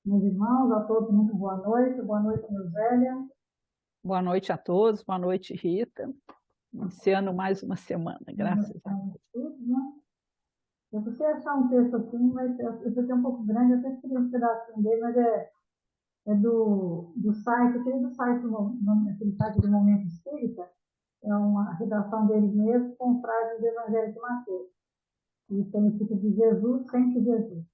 Meus irmãos, a todos, muito boa noite, Neusélia. Boa noite a todos, boa noite, Rita. Iniciando mais uma semana, graças a Deus. Tudo, né? Eu precisei achar um texto aqui, mas esse aqui é um pouco grande, eu até queria um pedacinho dele, mas é do site, eu queria do site, aquele site do Momento Espírita, é uma redação deles mesmos, com frases do Evangelho de Mateus, e tem o título de Jesus, sempre Jesus.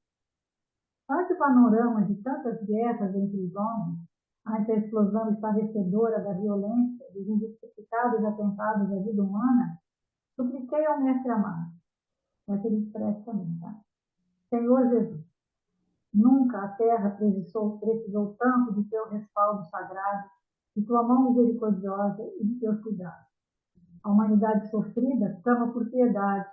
Ante o panorama de tantas guerras entre os homens, ante a explosão estarrecedora da violência, dos injustificados atentados à vida humana, supliquei ao Mestre amado, mas ele expressa também, tá? Senhor Jesus, nunca a terra precisou tanto de teu respaldo sagrado, de tua mão misericordiosa e de teus cuidados. A humanidade sofrida clama por piedade,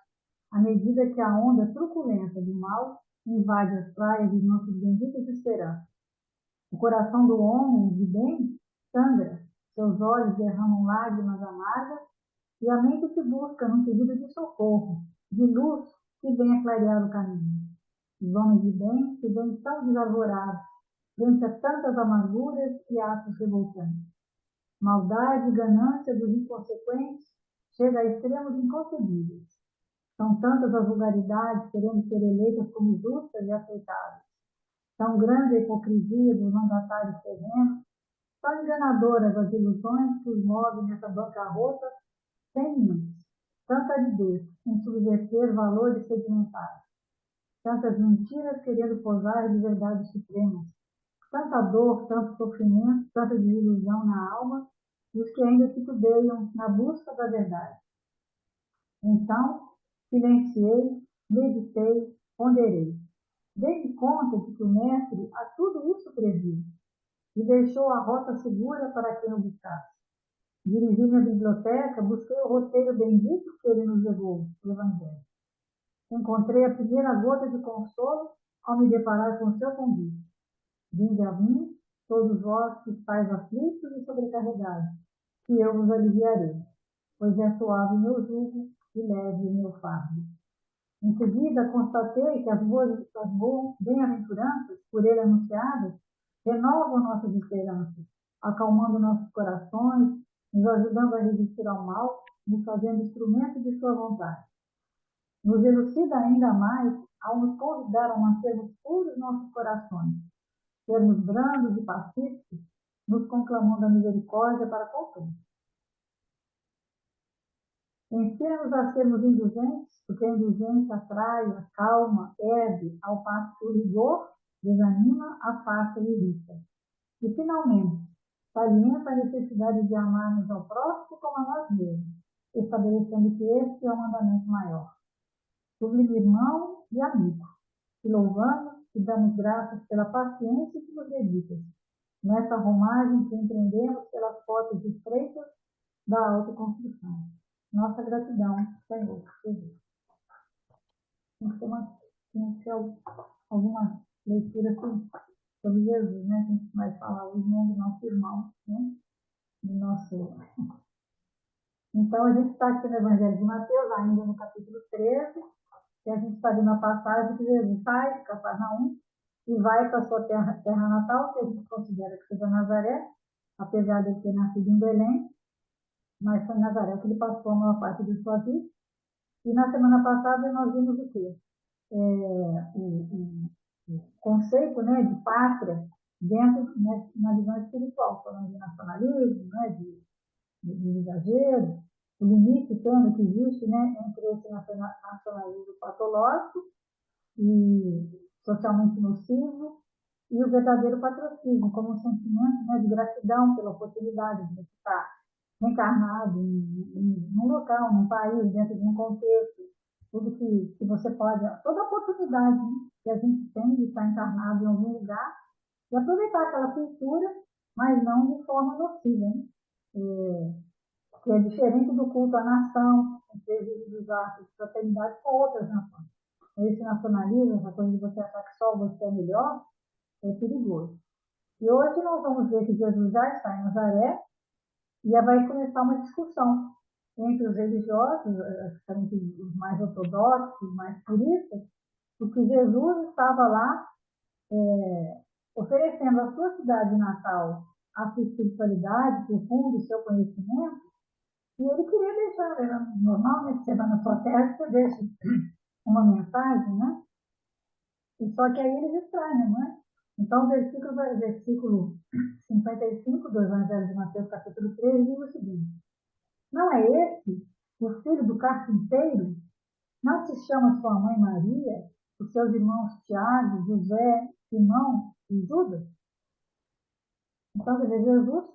à medida que a onda truculenta do mal invade as praias de nossas benditas esperanças. O coração do homem de bem sangra, seus olhos derramam lágrimas amargas e a mente se busca num pedido de socorro, de luz que venha clarear o caminho. Os homens de bem se veem tão desarvorados frente a tantas amarguras e atos revoltantes. Maldade e ganância dos inconsequentes chega a extremos inconcebíveis. São tantas as vulgaridades querendo ser eleitas como justas e aceitáveis. Tão grande a hipocrisia dos mandatários terrenos, tão enganadoras as ilusões que os movem nessa bancarrota sem limites. Tanta aridez em subverter valores sedimentares. Tantas mentiras querendo posar de verdades supremas. Tanta dor, tanto sofrimento, tanta desilusão na alma, os que ainda titubeiam na busca da verdade. Então, silenciei, meditei, ponderei. Dei-me conta de que o mestre a tudo isso previu e deixou a rota segura para quem o buscasse. Dirigi-me à biblioteca, busquei o roteiro bendito que ele nos levou, o Evangelho. Encontrei a primeira gota de consolo ao me deparar com o seu convite. Vinde a mim, todos vós que estáis aflitos e sobrecarregados, que eu vos aliviarei, pois é suave o meu jugo e leve o meu fardo. Em seguida, constatei que as boas bem-aventuranças, por ele anunciadas, renovam nossas esperanças, acalmando nossos corações, nos ajudando a resistir ao mal, nos fazendo instrumento de sua vontade. Nos elucida ainda mais ao nos convidar a mantermos puros nossos corações, sermos brandos e pacíficos, nos conclamando a misericórdia para com todos. Ensina-nos a sermos indulgentes, porque a indulgência atrai, acalma, ergue, ao passo que o rigor desanima, afasta e irrita. E, finalmente, salienta a necessidade de amarmos ao próximo como a nós mesmos, estabelecendo que este é o mandamento maior. Sublime irmão e amigo, te louvamos e damos graças pela paciência que nos dedicas, nessa romagem que empreendemos pelas portas estreitas da autoconstrução. Nossa gratidão, Senhor Jesus. Tem que ser alguma leitura sobre Jesus, né? A gente vai falar hoje do nosso irmão, né? Do nosso... Então, a gente está aqui no Evangelho de Mateus, ainda no capítulo 13, e a gente está vendo a passagem que Jesus sai de Cafarnaum e vai para a sua terra natal, que a gente considera que seja Nazaré, apesar de ele ter nascido em Belém, mas foi em Nazaré que ele passou a maior parte de sua vida. E na semana passada nós vimos o quê? O conceito, né, de pátria dentro, né, na visão espiritual, falando de nacionalismo, né, de exagero, o limite também que existe, né, entre esse nacionalismo patológico e socialmente nocivo e o verdadeiro patriotismo, como um sentimento, né, de gratidão pela oportunidade de estar reencarnado num local, num país, dentro de um contexto, tudo que você pode, toda oportunidade, né, que a gente tem de estar encarnado em algum lugar e aproveitar aquela cultura, mas não de forma nociva, né? Que é diferente do culto à nação, dos atos de fraternidade com outras nações. Esse nacionalismo, essa coisa de você achar que só você é melhor, é perigoso. E hoje nós vamos ver que Jesus já está em Nazaré e vai começar uma discussão entre os religiosos, os mais ortodoxos, os mais puristas, porque Jesus estava lá oferecendo a sua cidade natal, a sua espiritualidade profunda, o seu conhecimento, e ele queria deixar, era normal, né, que você vai na sua terra, você deixa uma mensagem, né? E só que aí eles estranham, né? Então, versículo 55 do Evangelho de Mateus, capítulo 3, diz o seguinte: não é esse o filho do carpinteiro? Não se chama sua mãe Maria, os seus irmãos Tiago, José, Simão e Judas? Então, quer dizer, Jesus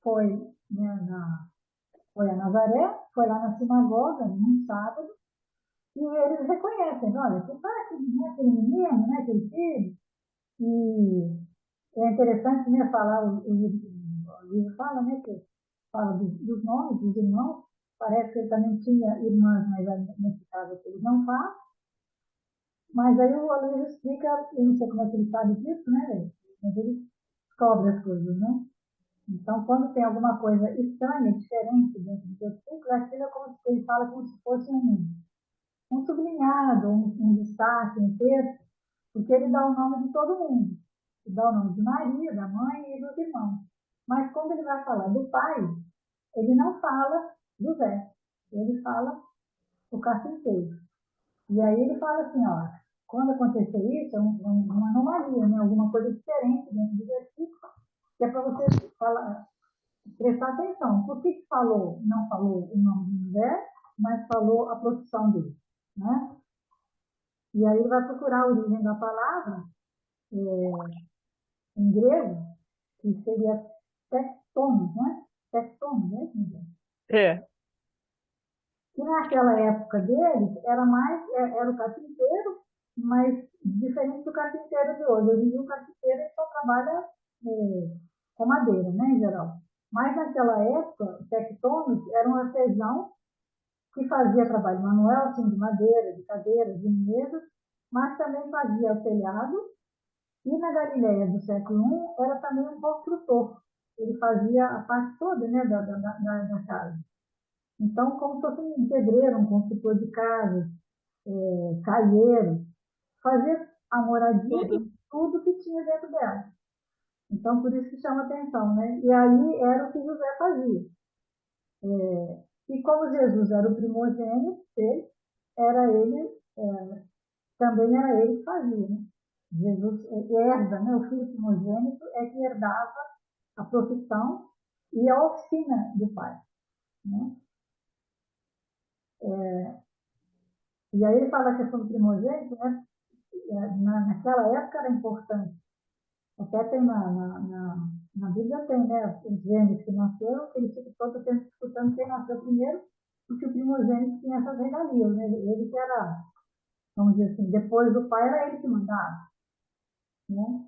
foi, né, foi a Nazaré, foi lá na sinagoga, num sábado, e eles reconhecem, olha, você tá aquele menino, né, aquele filho, e é interessante, né, falar, o livro fala, né, que fala dos nomes dos irmãos, parece que ele também tinha irmãs, mas nesse caso aqui ele não fala, mas aí o livro explica, eu não sei como é que ele sabe disso, né, mas ele descobre as coisas, né. Então, quando tem alguma coisa estranha, diferente dentro do versículo, aquilo é como se ele fala como se fosse um sublinhado, um destaque, um texto, porque ele dá o nome de todo mundo. Ele dá o nome de Maria, da mãe e dos irmãos. Mas quando ele vai falar do pai, ele não fala José, ele fala o carpinteiro. E aí ele fala assim, ó, quando acontecer isso, é uma anomalia, né? Alguma coisa diferente dentro do versículo, que é para você falar, prestar atenção. Por que falou, não falou o nome de José, mas falou a profissão dele, né? E aí ele vai procurar a origem da palavra, em grego, que seria tectônus, né? Tectônus, né? É. Que naquela época deles era o carpinteiro, mas diferente do carpinteiro de hoje. Hoje em dia o carpinteiro só trabalha com madeira, né, em geral. Mas naquela época, o tectônus era um artesão que fazia trabalho manual, assim, de madeira, de cadeiras, de mesas, mas também fazia telhado. E na Galileia do século I era também um construtor. Ele fazia a parte toda, né, da casa. Então, como se fosse um pedreiro, um construtor de casas, calheiro, fazia a moradia e Tudo. tudo que tinha dentro dela. Então, por isso que chama atenção, né? E aí era o que José fazia. E como Jesus era o primogênito dele, era ele, também era ele que fazia, né? Jesus herda, né? O filho primogênito é que herdava a profissão e a oficina do pai, né? E aí ele fala a questão do primogênito, né? Naquela época era importante. Até tem na Bíblia tem, né? Os gêmeos que nasceram, eles ficam todo o tempo disputando quem nasceu primeiro, porque o primogênito tinha essas regalias, né? Ele que era, vamos dizer assim, depois do pai era ele que mandava, né?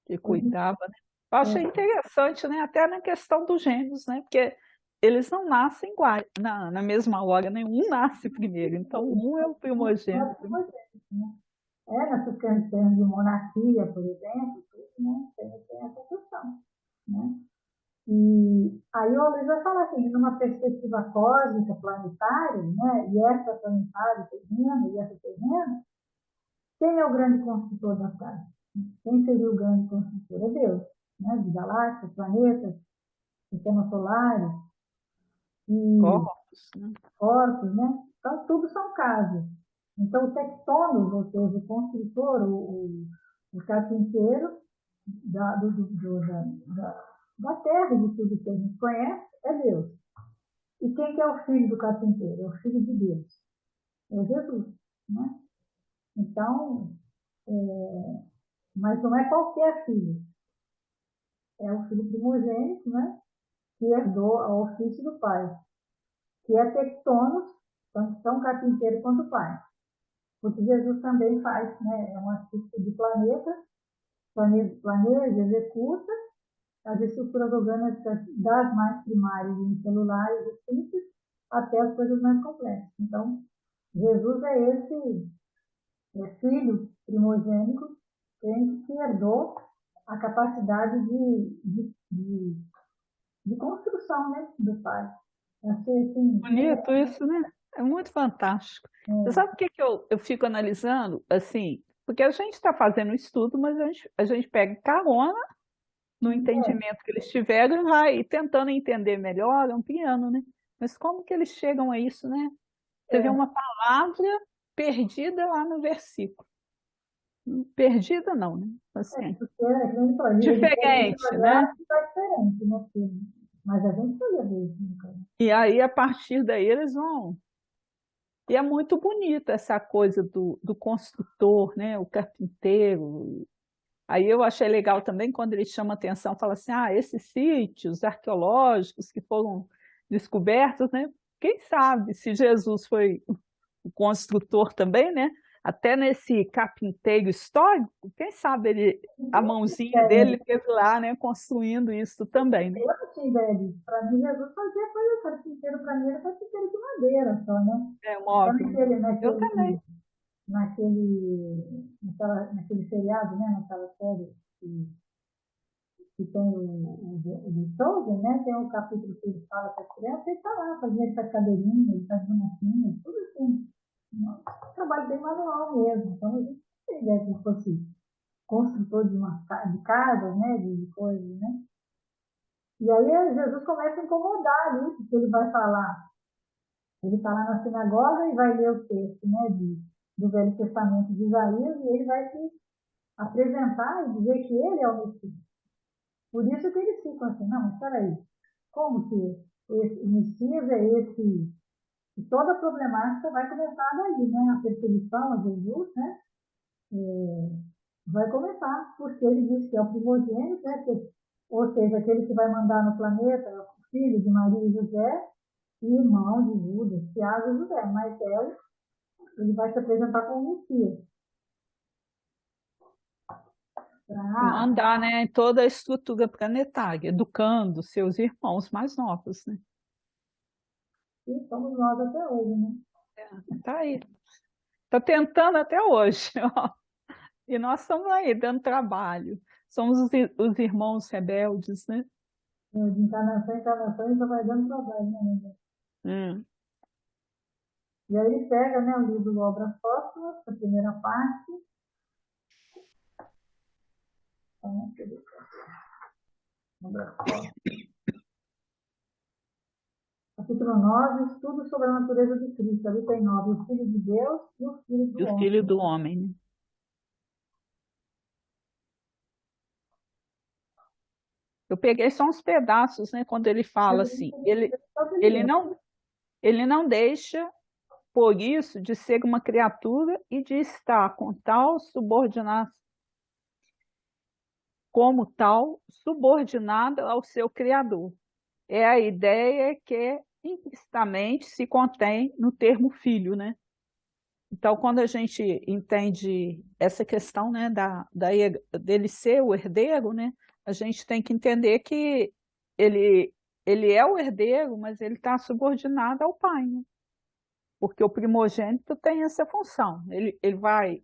Que cuidava, né? Eu achei interessante, né? Até na questão dos gêmeos, né? Porque eles não nascem igual, na mesma hora, nenhum nasce primeiro. Então, um é o primogênito, né? Né? Nessas questões de monarquia, por exemplo, tudo, né? Tem essa questão, né? E aí o Luiz vai falar assim, numa perspectiva cósmica, planetária, né? E essa planetária terrena e essa terrena, quem é o grande construtor das casas? Quem seria o grande construtor? É Deus, né? De galáxias, planetas, sistemas solares e Corpos, né? corpos, né? Então, tudo são casas. Então, o tectônus, ou seja, o construtor, o carpinteiro da, do, do, da terra, de tudo que a gente conhece, é Deus. E quem que é o filho do carpinteiro? É o filho de Deus. É Jesus, né? Então, mas não é qualquer filho. É o filho primogênito, né? Que herdou o ofício do pai, que é tectônus, tão carpinteiro quanto o pai. Porque Jesus também faz, né? É um artista de planeja, executa as estruturas orgânicas das mais primárias, celulares e simples, até as coisas mais complexas. Então, Jesus é esse filho primogênito que herdou a capacidade de construção, né, do pai. Achei assim, Bonito isso, né? É muito fantástico. Você sabe o que que eu fico analisando? Assim, Porque a gente está fazendo o estudo, mas a gente pega carona no entendimento que eles tiveram e vai tentando entender melhor, ampliando, né? Mas como que eles chegam a isso, né? Você vê uma palavra perdida lá no versículo. Perdida não, né? Assim, Porque, que nem falou, ele pode diferente, né? olhar e está diferente, né, filho? Mas a gente não ia ver isso, né, cara? E aí, a partir daí, eles vão. E é muito bonita essa coisa do construtor, né? O carpinteiro. Aí eu achei legal também quando ele chama atenção, fala assim, esses sítios arqueológicos que foram descobertos, né? Quem sabe se Jesus foi o construtor também, né? Até nesse carpinteiro histórico, quem sabe a mãozinha dele esteve lá, né? Construindo isso também, né? Eu não tinha ideia. Para mim, Jesus fazia coisa carpinteiro, para mim era carpinteiro de madeira só, né? É Só móvel. Eu também. naquele seriado, né? Naquela série que tem o de Tolkien, né? Tem um capítulo que ele fala para as crianças, ele está lá, fazia essa cadeirinha, ele faz bonequinhas, tudo assim. Um trabalho bem manual mesmo. Então, a gente não tem ideia que ele fosse construtor de casas, né? De coisas, né? E aí Jesus começa a incomodar ali, porque ele vai falar, ele está lá na sinagoga e vai ler o texto, né? Do Velho Testamento de Isaías, e ele vai se apresentar e dizer que ele é o Messias. Por isso que eles ficam assim, não, espera aí, como que o Messias é esse? E toda a problemática vai começar daí, né? A perseguição a Jesus, né? Vai começar, porque ele diz que é o primogênito, né? Ou seja, aquele que vai mandar no planeta, o filho de Maria e José, e irmão de Judas, Tiago e José. Mas ele vai se apresentar como Messias. Mandar, né, em toda a estrutura planetária, educando seus irmãos mais novos, né? E somos nós até hoje, né? Tá aí. Tá tentando até hoje, ó. E nós estamos aí dando trabalho. Somos os irmãos rebeldes, né? De encarnação em encarnação, só vai dando trabalho, né? Hum. E aí ele pega, né, o livro Obras Póstumas, a primeira parte. Então, Obras Póstumas. Capítulo 9, estudo sobre a natureza de Cristo. Ali tem 9, o Filho de Deus e o Filho E do o Homem. filho do homem, né? Eu peguei só uns pedaços, né? Quando ele fala assim, ele não, ele não deixa, por isso, de ser uma criatura e de estar com tal subordinação, como tal, subordinada ao seu Criador. É a ideia que implicitamente se contém no termo filho, né? Então, quando a gente entende essa questão, né, dele ser o herdeiro, né, a gente tem que entender que ele, ele é o herdeiro, mas ele está subordinado ao pai, né? Porque o primogênito tem essa função. Ele vai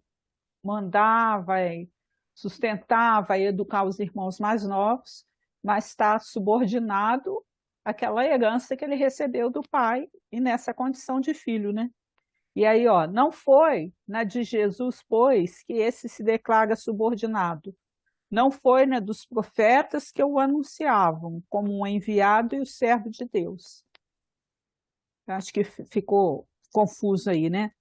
mandar, vai sustentar, vai educar os irmãos mais novos, mas está subordinado àquela herança que ele recebeu do pai e nessa condição de filho, né? E aí, ó, não foi na de Jesus, pois, que esse se declara subordinado. Não foi na dos profetas que o anunciavam como um enviado e o servo de Deus. Acho que ficou confuso aí, né?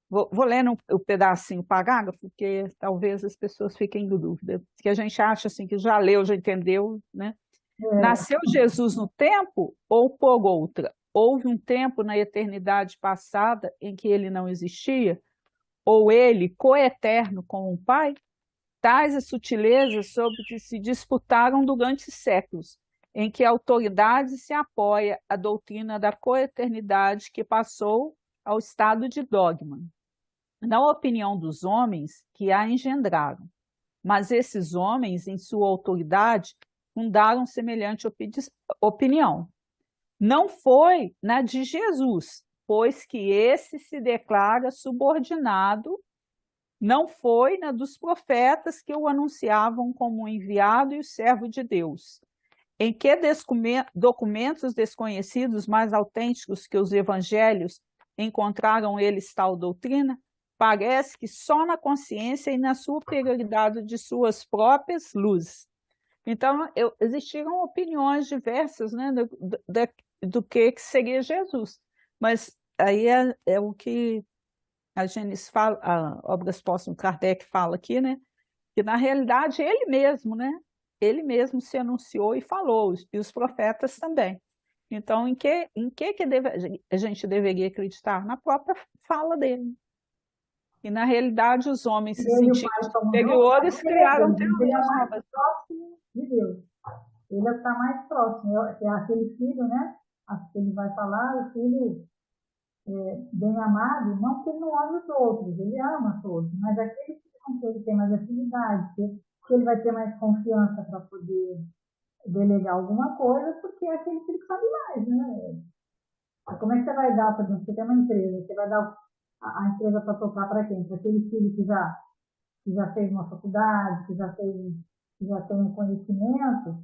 Vou lendo o pedacinho, o parágrafo, porque talvez as pessoas fiquem em dúvida. Que a gente acha assim que já leu, já entendeu, né? Nasceu Jesus no tempo ou por outra? Houve um tempo na eternidade passada em que ele não existia? Ou ele, coeterno com o Pai? Tais as sutilezas sobre que se disputaram durante séculos, em que a autoridade se apoia à doutrina da coeternidade que passou ao estado de dogma, na opinião dos homens que a engendraram. Mas esses homens, em sua autoridade, fundaram semelhante opinião. Não foi na de Jesus, pois que esse se declara subordinado, não foi na dos profetas que o anunciavam como o enviado e o servo de Deus. Em que documentos desconhecidos mais autênticos que os evangelhos encontraram eles tal doutrina? parece que só na consciência e na superioridade de suas próprias luzes. Então, existiram opiniões diversas, né, do que seria Jesus. Mas aí é o que a Gênesis fala, a Obras Póstumas, Kardec fala aqui, né, que na realidade ele mesmo, né, ele mesmo se anunciou e falou, e os profetas também. Então, a gente deveria acreditar? Na própria fala dele. E na realidade os homens se Ele e o sentindo Pai estão juntos, superiores, porque ele é criaram Deus, mas ele é o teorias mais novas. próximo de Deus. Ele é o que está mais próximo. É aquele filho, né? Que ele vai falar, o filho bem amado, não que ele não ame os outros, ele ama todos, mas aquele com que ele tem mais afinidade, que ele vai ter mais confiança para poder delegar alguma coisa, porque é aquele filho que sabe mais, né? Como é que você vai dar, por exemplo, você tem uma empresa, você vai dar a empresa para tocar para quem? Para aquele filho que já fez uma faculdade, que já tem um conhecimento,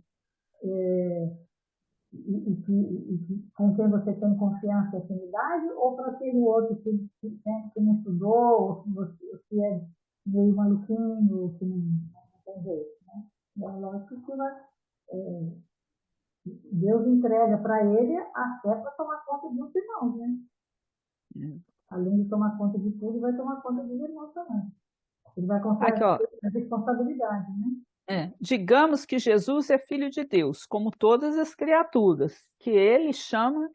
com quem você tem confiança e afinidade, ou para aquele outro que não estudou, ou que é meio maluquinho, ou que não tem jeito. Né? É lógico que Deus entrega para ele até para tomar conta dos irmãos, né? Além de tomar conta de tudo, vai tomar conta dos irmãos também. Ele vai Aqui, confiar ó. a responsabilidade, né? Digamos que Jesus é filho de Deus, como todas as criaturas, que ele chama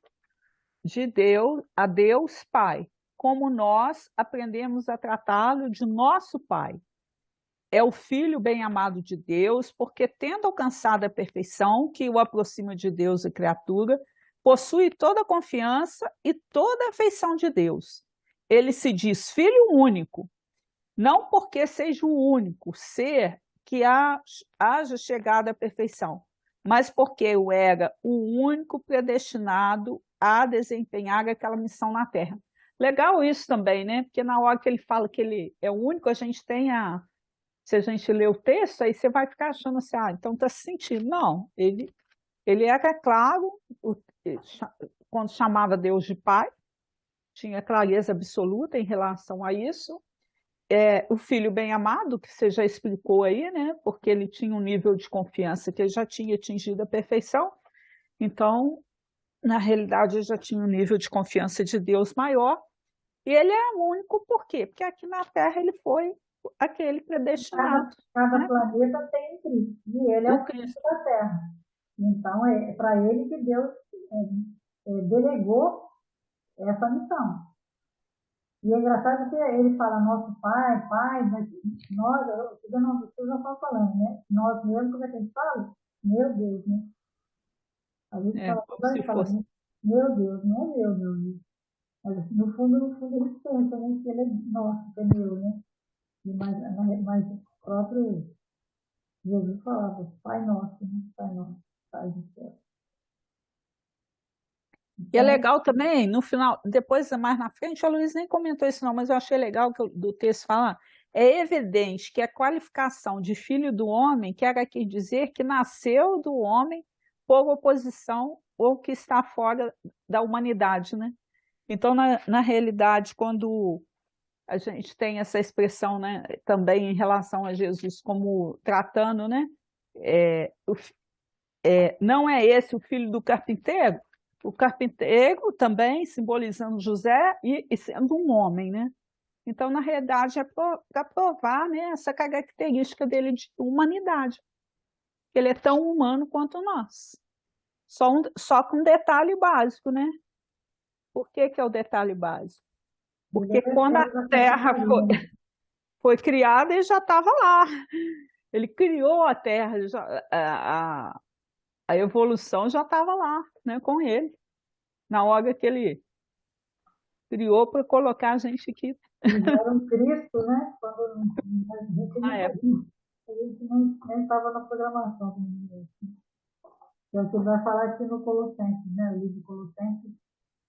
de Deus, a Deus Pai, como nós aprendemos a tratá-lo de nosso Pai. É o Filho bem-amado de Deus, porque, tendo alcançado a perfeição que o aproxima de Deus e criatura, possui toda a confiança e toda a afeição de Deus. Ele se diz Filho único, não porque seja o único ser que haja chegado à perfeição, mas porque o era o único predestinado a desempenhar aquela missão na Terra. Legal isso também, né? Porque na hora que ele fala que ele é o único, a gente tem a. Se a gente lê o texto, aí você vai ficar achando assim, então está se sentindo. Não, ele era claro, quando chamava Deus de Pai, tinha clareza absoluta em relação a isso. O filho bem amado, que você já explicou aí, né? Porque ele tinha um nível de confiança que ele já tinha atingido a perfeição. Então, na realidade, ele já tinha um nível de confiança de Deus maior. E ele é único por quê? Porque aqui na Terra ele foi aquele predestinado, Cada né? planeta tem um Cristo, e ele é O o Cristo Cristo. da Terra. Então, é para ele que Deus delegou essa missão. E é engraçado que ele fala nosso pai, pai, mas nós, vocês não estão falando, né? Nós mesmo, como é que a gente fala? Meu Deus, né? A gente fala, Como se vai falar, fosse. meu Deus, não é meu Deus. Mas no fundo, eles pensam, né? Que ele é nosso, que é meu, né? Mas o próprio Jesus falava, Pai nosso, né? Pai nosso, Pai do céu. E é Então, legal também, no final, depois, mais na frente, a Luiz nem comentou isso não, mas eu achei legal que do texto fala, é evidente que a qualificação de filho do homem quer aqui dizer que nasceu do homem por oposição ou que está fora da humanidade, né? Então, na realidade, quando a gente tem essa expressão, né, também em relação a Jesus como tratando, né, é, não é esse o filho do carpinteiro? O carpinteiro também simbolizando José e sendo um homem, né? Então, na realidade, é para provar, né, essa característica dele de humanidade. Ele é tão humano quanto nós. Só com um detalhe básico, né? Por que é o detalhe básico? ele Porque é quando a da Terra carinho. foi criada, ele já estava lá. Ele criou a Terra, a evolução já estava lá, né, com ele, na hora que ele criou para colocar a gente aqui Fizeram Cristo, né? Quando na época. a gente nem estava na programação. É o que vai falar aqui no Colossenses, né? O livro de Colossenses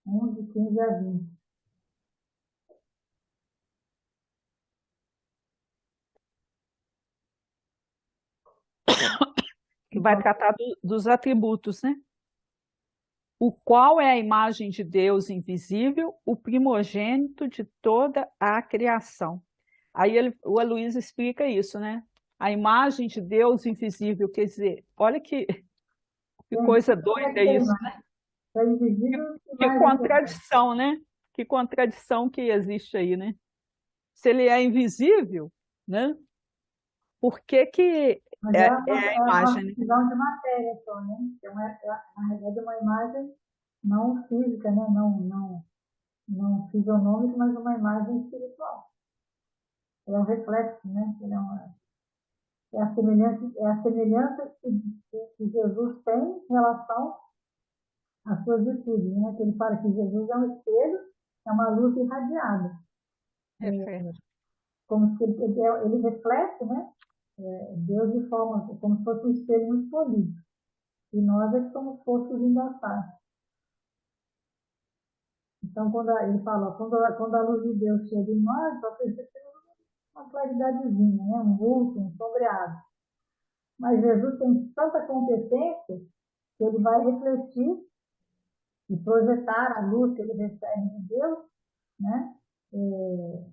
1, de 15 a 20. Que vai tratar dos atributos, né? o qual é a imagem de Deus invisível, o primogênito de toda a criação. Aí o Aloysio explica isso, né? A imagem de Deus invisível, quer dizer, olha que Gente, coisa como é doida que tem isso, mais? É invisível e que mais importante. contradição, né? Que contradição que existe aí, né? Se ele é invisível, né? Por que que Mas é, é é a uma imagem, né? visão de matéria só, né? Na realidade, é uma imagem não física, né? Não fisionômica, mas uma imagem espiritual. É um reflexo, né? É a semelhança que Jesus tem em relação às suas virtudes, né? Que ele fala que Jesus é um espelho, é uma luz irradiada. Perfeito. Como se ele reflete, né? Deus de forma, como se fosse um espelho muito polido. E nós é que somos foscos embaçados. Então, ele fala, quando a luz de Deus chega em nós, nós percebemos uma claridadezinha, né? Um vulto, um sombreado. Mas Jesus tem tanta competência que ele vai refletir e projetar a luz que ele recebe de Deus, né? É,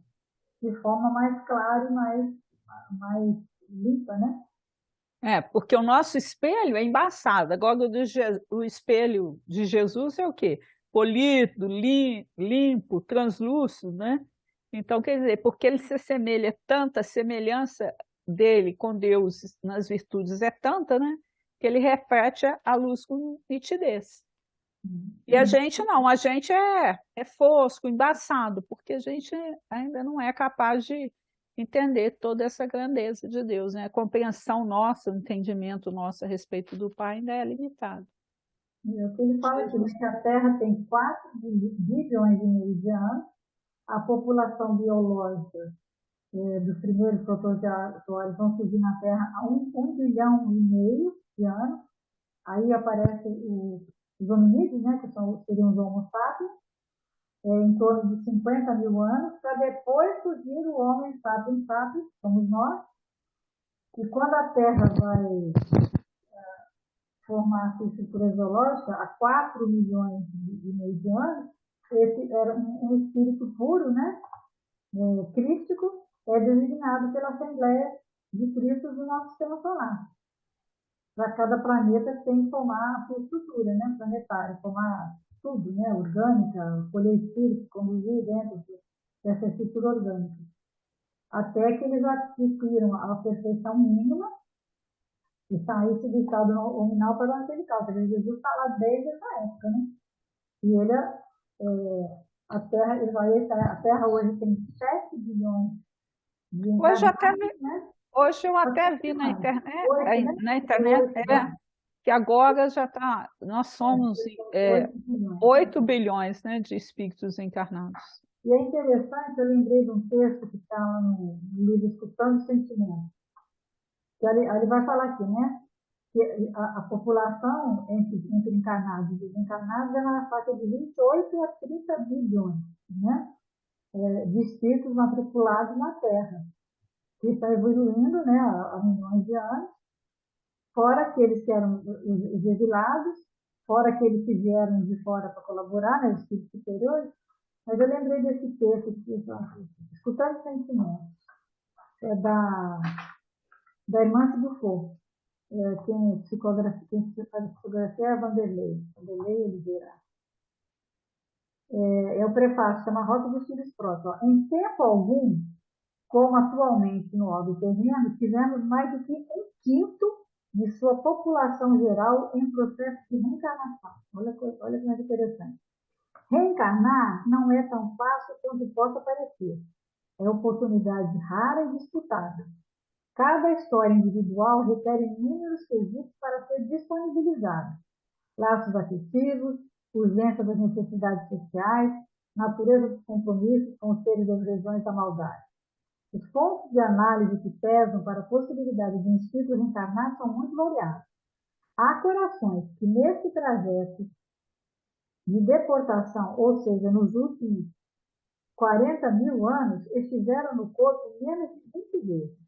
de forma mais clara e mais limpa, né? É, porque o nosso espelho é embaçado. Agora, o espelho de Jesus é o quê? Polido, limpo, translúcido, né? Então, quer dizer, porque ele se assemelha tanto, a semelhança dele com Deus nas virtudes é tanta, né? Que ele reflete a luz com nitidez. E a gente não, a gente é fosco, embaçado, porque a gente ainda não é capaz de entender toda essa grandeza de Deus, né? A compreensão nossa, o entendimento nosso a respeito do Pai ainda é limitado. E o que ele fala aqui, né, que a Terra tem 4 bilhões e meio de anos, a população biológica dos primeiros protozoários vão surgir na Terra há 1,5 bilhão de anos. Aí aparecem os hominídeos, né, que seriam os homo sapiens, em torno de 50 mil anos, para depois surgir o homem sapiens sapiens, somos nós. E quando a Terra vai formar a sua estrutura zoológica, há 4 milhões e meio de anos, esse era um espírito puro, né, crístico, é designado pela Assembleia de Cristo do nosso sistema solar. Para cada planeta tem que formar a sua estrutura, né, planetária, formar tudo, né, orgânica, colher espírito, conduzir dentro dessa estrutura orgânica. Até que eles atingiram a perfeição mínima e saísse do estado nominal para o angelical. Quer dizer, Jesus está lá desde essa época, né? E ele, a Terra hoje tem 7 bilhões de Hoje, encarnados, né? hoje eu Pode até ser vi na mais. internet, 8, né? na Tem internet 8 já. que agora já está, nós somos 8 bilhões. 8 bilhões, né, de espíritos encarnados. E é interessante, eu lembrei de um texto que está no livro Escutando Sentimentos, que ele vai falar aqui, né? Que a população entre encarnados e desencarnados é na faixa de 28 a 30 bilhões, né? De espíritos matriculados na Terra, que estão evoluindo, né, há milhões de anos, fora aqueles que eram os exilados, fora aqueles que vieram de fora para colaborar, né, os espíritos superiores. Mas eu lembrei desse texto, Escutando Sentimentos, da irmã Dufour. Quem faz psicografia é a Vanderlei Oliveira. É o prefácio, chama Rota dos Filhos Próximos. Em tempo algum, como atualmente no orbe terreno, tivemos mais do que 1/5 de sua população geral em processo de reencarnação. Olha que mais interessante. Reencarnar não é tão fácil quanto possa parecer. É oportunidade rara e disputada. Cada história individual requer inúmeros quesitos para ser disponibilizada. Laços afetivos, urgência das necessidades sociais, natureza dos compromissos com os seres das regiões da maldade. Os pontos de análise que pesam para a possibilidade de um espírito reencarnar são muito variados. Há corações que, nesse trajeto de deportação, ou seja, nos últimos 40 mil anos, estiveram no corpo menos de 20 vezes,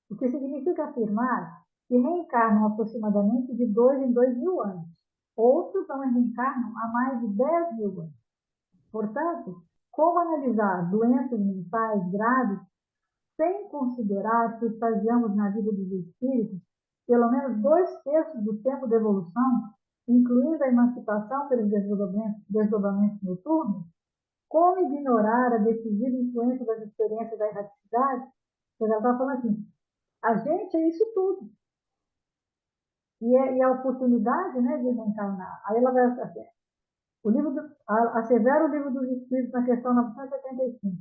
o que significa afirmar que reencarnam aproximadamente de 2 em 2 mil anos. Outros não reencarnam há mais de 10 mil anos. Portanto, como analisar doenças mentais graves sem considerar que estagiamos na vida dos espíritos pelo menos 2/3 do tempo da evolução, incluindo a emancipação pelos desdobramentos noturnos? Como ignorar a decisiva influência das experiências da erraticidade? Ela está falando assim, a gente é isso tudo. E a oportunidade, né, de reencarnar. Aí ela vai assim, assevera o livro dos Espíritos na questão 975.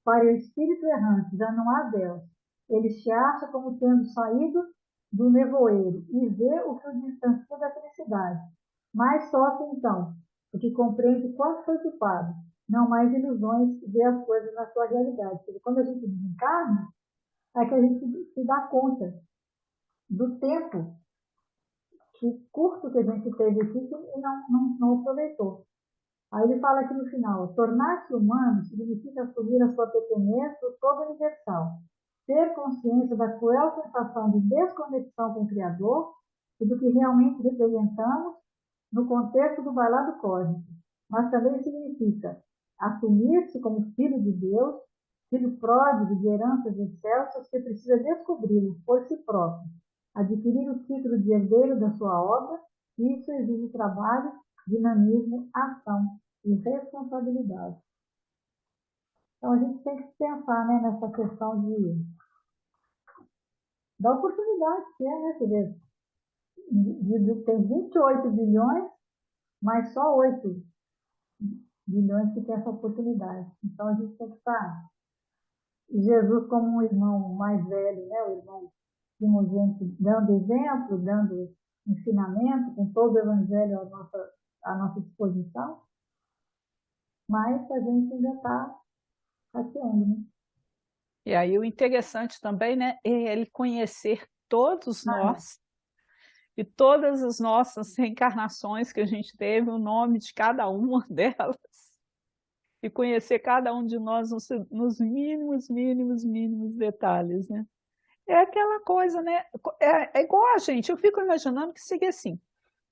Para o espírito errante já não há Deus. Ele se acha como tendo saído do nevoeiro e vê o que o distancia da felicidade. Mas sofre então, porque compreende quanto foi culpado. Não mais ilusões, vê as coisas na sua realidade. Porque quando a gente desencarna, é que a gente se dá conta do tempo curto que a gente teve aqui e não aproveitou. Aí ele fala aqui no final, tornar-se humano significa assumir a sua pequenez do todo universal, ter consciência da cruel sensação de desconexão com o Criador e do que realmente representamos no contexto do bailado cósmico, mas também significa assumir-se como filho de Deus, filho pródigo de heranças excelsas que precisa descobri-lo por si próprio, adquirir o título de herdeiro da sua obra, e isso exige trabalho, dinamismo, ação e responsabilidade. Então, a gente tem que pensar, né, nessa questão da oportunidade que é, né, quer dizer, tem 28 bilhões, mas só 8 bilhões que tem essa oportunidade. Então, a gente tem que estar Jesus como um irmão mais velho, né, o irmão primogênito, dando exemplo, dando ensinamento, com todo o evangelho à nossa disposição, mas a gente ainda está tateando, né? E aí o interessante também, né, é ele conhecer todos nós e todas as nossas reencarnações que a gente teve, o nome de cada uma delas, e conhecer cada um de nós nos mínimos detalhes, né? É aquela coisa, né? É igual a gente, eu fico imaginando que seria assim.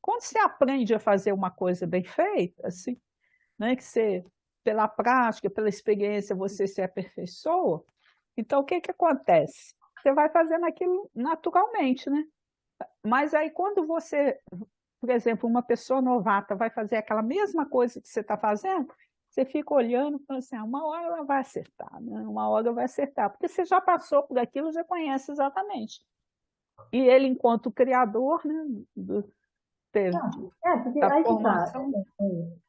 Quando você aprende a fazer uma coisa bem feita, assim, né, que você, pela prática, pela experiência, você se aperfeiçoa, então o que que acontece? Você vai fazendo aquilo naturalmente, né? Mas aí quando você, por exemplo, uma pessoa novata vai fazer aquela mesma coisa que você está fazendo, você fica olhando e fala assim, uma hora ela vai acertar, né? Uma hora vai acertar, porque você já passou por aquilo, já conhece exatamente. E ele, enquanto criador, né, Porque da aí que está. formação.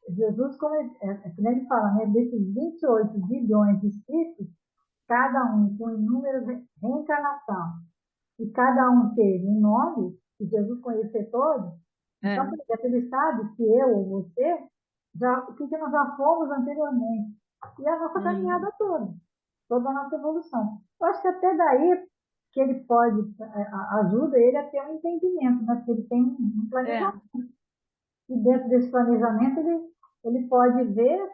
Jesus, como ele fala, né, desses 28 bilhões de espíritos, cada um com inúmeras reencarnação, e cada um teve um nome, e Jesus conhecer todos, então, por exemplo, ele sabe que eu ou você, o que nós já fomos anteriormente, e a nossa caminhada toda a nossa evolução. Eu acho que até daí que ele pode, ajuda ele a ter um entendimento, né? Porque ele tem um planejamento. E dentro desse planejamento ele pode ver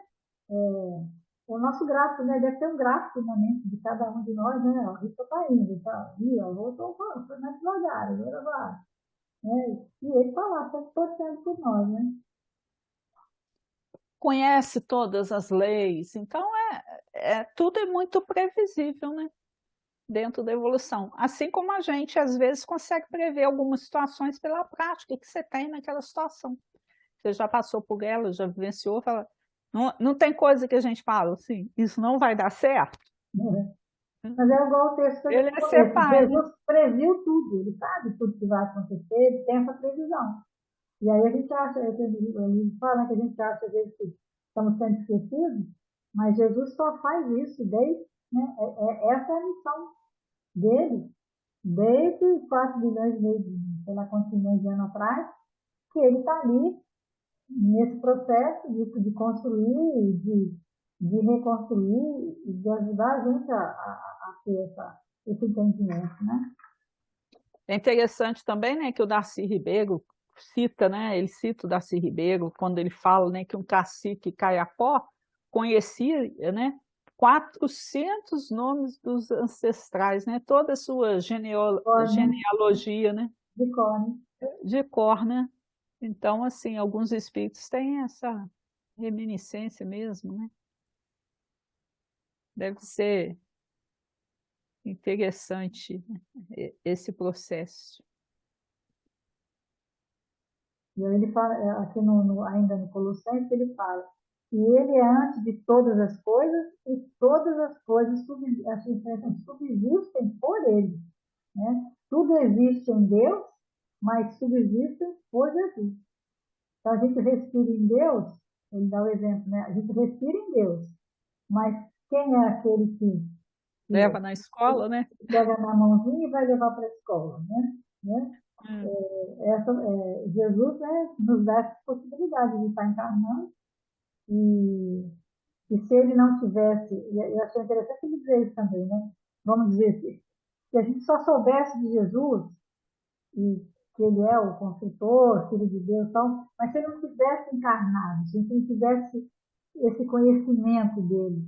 o nosso gráfico, né? Deve ter um gráfico no momento de cada um de nós, né? Ó, isso está indo, tá? E ó, voltou, foi mais devagar, agora vai. Né? E ele está lá, sempre torcendo por nós, né? Conhece todas as leis, então tudo é muito previsível, né? Dentro da evolução. Assim como a gente, às vezes, consegue prever algumas situações pela prática que você tem naquela situação. Você já passou por ela, já vivenciou, fala, não tem coisa que a gente fala assim, isso não vai dar certo. Mas é igual o texto que Ele eu é falei, ser pai, né? Jesus previu tudo, ele sabe tudo que vai acontecer, ele tem essa previsão. E aí a gente acha, ele fala que a gente acha às vezes que estamos sendo esquecidos, mas Jesus só faz isso desde, né, essa é a missão dele, desde 4 bilhões sei lá quantos milhões de anos atrás, que ele está ali nesse processo de construir, de reconstruir e de ajudar a gente a ter esse entendimento, né? É interessante também, né, que o Darcy Ribeiro cita, né, ele cita o Darcy Ribeiro quando ele fala, né, que um cacique caiapó conhecia, né, 400 nomes dos ancestrais, né, toda a sua Cor, né? genealogia, né, De cor, né? de cor, né? Então, assim, alguns espíritos têm essa reminiscência mesmo, né? Deve ser interessante, né, esse processo. E aí ele fala, aqui ainda no Colossenses, ele fala que ele é antes de todas as coisas e todas as coisas subsistem por ele. Né? Tudo existe em Deus, mas subsistem por Jesus. Então a gente respira em Deus, ele dá o exemplo, né? A gente respira em Deus, mas quem é aquele Leva na escola, né? que pega na mãozinha e vai levar para a escola, né? Hum. Jesus, né, nos dá essa possibilidade de estar encarnando e se ele não tivesse, e eu achei interessante ele dizer isso também, né? Vamos dizer assim, se a gente só soubesse de Jesus e que ele é o construtor, filho de Deus, tal, mas se ele não tivesse encarnado, se ele não tivesse esse conhecimento dele,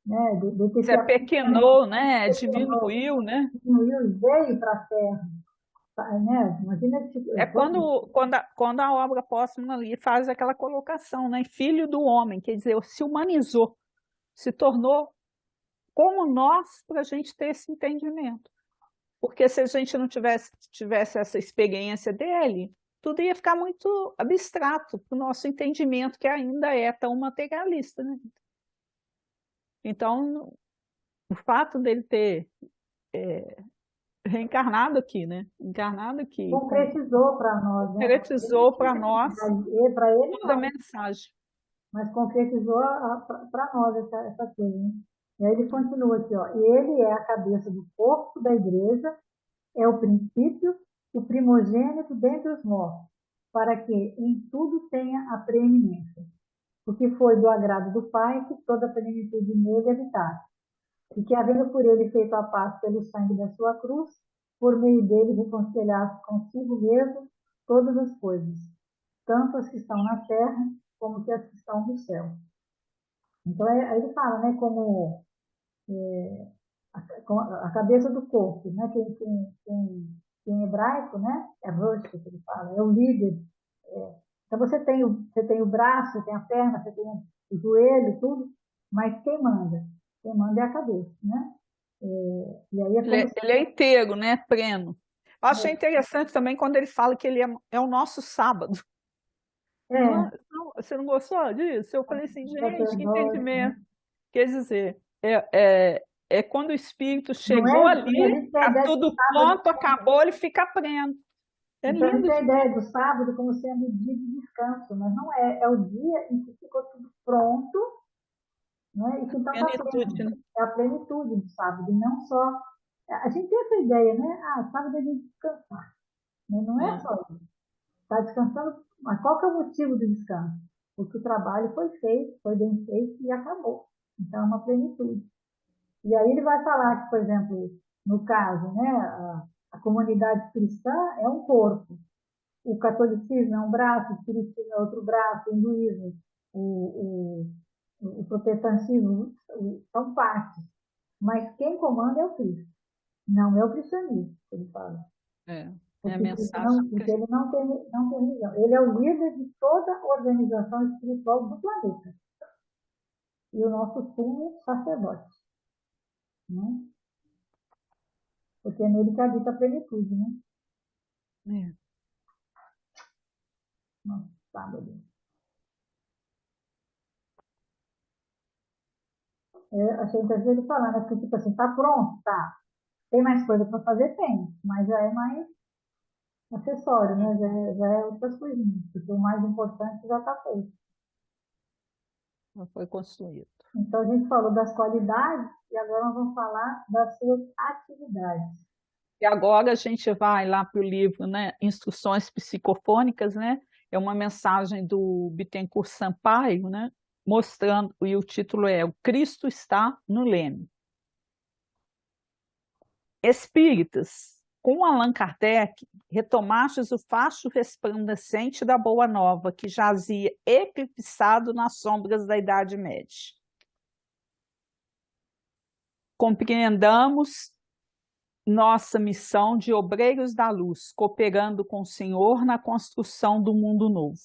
né, de ter Se se apequenou, né? Diminuiu, né? diminuiu e veio para a Terra, né? Imagina que É quando a obra póstuma ali faz aquela colocação, né? Filho do homem, quer dizer, se humanizou, se tornou como nós para a gente ter esse entendimento. Porque se a gente não tivesse essa experiência dele, tudo ia ficar muito abstrato para o nosso entendimento, que ainda é tão materialista, né? Então, o fato dele ter reencarnado aqui, né? Encarnado aqui, concretizou para nós, né? concretizou para nós Para ele toda a não, mensagem. mas concretizou para nós essa coisa. Né? E aí ele continua aqui, ó. E ele é a cabeça do corpo da igreja, é o princípio, o primogênito dentre os mortos, para que em tudo tenha a preeminência. Porque foi do agrado do Pai que toda a plenitude nele habitasse. E que, havendo por ele feito a paz pelo sangue da sua cruz, por meio dele reconciliasse consigo mesmo todas as coisas, tanto as que estão na terra como as que estão no céu. Então, aí ele fala, né, como a cabeça do corpo, né, que em hebraico, né, é Rosh, que ele fala, é o líder. Então, você tem o braço, você tem a perna, você tem o joelho, tudo, mas quem manda? Quem manda é a cabeça, né? E aí é como se... Ele é inteiro, né? Pleno. Eu achei interessante também quando ele fala que ele é o nosso sábado. É, Você não gostou disso? Eu falei assim, gente, que sacerdote, né? entendimento. Quer dizer, é quando o espírito Não chegou é? E a ali, gente tem a está ideia do tudo sábado, pronto, acabou, ele fica pleno. É então a gente lindo tem a demais. ideia do sábado como sendo o dia de descanso, mas não é. É o dia em que ficou tudo pronto, né? E que então está Plenitude, pleno. né? É a plenitude do sábado, e não só. A gente tem essa ideia, né? Ah, sábado é dia de descansar. Né? Não é É. só isso. Está descansando, mas qual que é o motivo do descanso? Porque o trabalho foi feito, foi bem feito e acabou. Então é uma plenitude. E aí ele vai falar que, por exemplo, no caso, né, a comunidade cristã é um corpo, o catolicismo é um braço, o espiritismo é outro braço, o hinduísmo, o protestantismo são partes. Mas quem comanda é o Cristo, não é o cristianismo, ele fala. É a mensagem. Porque ele não tem religião. Ele é o líder de toda a organização espiritual do planeta. E o nosso sumo sacerdote. Né? Porque é nele que habita a plenitude, né? É. Nosso sábado. Achei interessante ele falar, né? Porque, tipo assim, tá pronto? Tá. Tem mais coisa para fazer? Tem. Mas já é mais acessório, né? Já é outras coisinhas. Porque o mais importante já está feito. Não foi construído. Então, a gente falou das qualidades e agora nós vamos falar das suas atividades. E agora a gente vai lá para o livro, né, Instruções Psicofônicas, né? É uma mensagem do Bittencourt Sampaio, né? Mostrando, e o título é O Cristo está no Leme. Espíritas, com Allan Kardec, retomastes o facho resplandecente da Boa Nova, que jazia eclipsado nas sombras da Idade Média. Compreendamos nossa missão de obreiros da luz, cooperando com o Senhor na construção do mundo novo.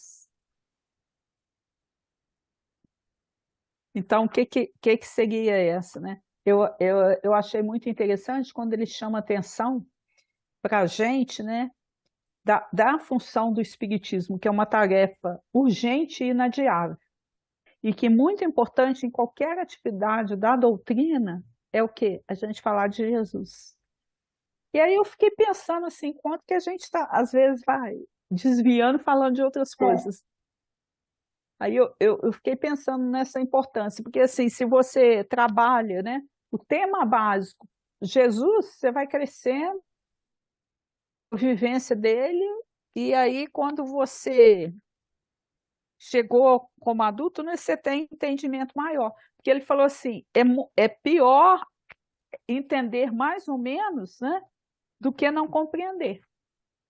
Então, o que seria essa, né? Eu achei muito interessante quando ele chama atenção para a gente, né, da função do Espiritismo, que é uma tarefa urgente e inadiável, e que muito importante em qualquer atividade da doutrina é o quê? A gente falar de Jesus. E aí eu fiquei pensando assim, quanto que a gente está, às vezes, vai desviando, falando de outras É, coisas. Aí eu fiquei pensando nessa importância, porque assim, se você trabalha, né, o tema básico, Jesus, você vai crescendo, a vivência dele, e aí quando você chegou como adulto, né, você tem entendimento maior. Porque ele falou assim, é pior entender mais ou menos, né, do que não compreender.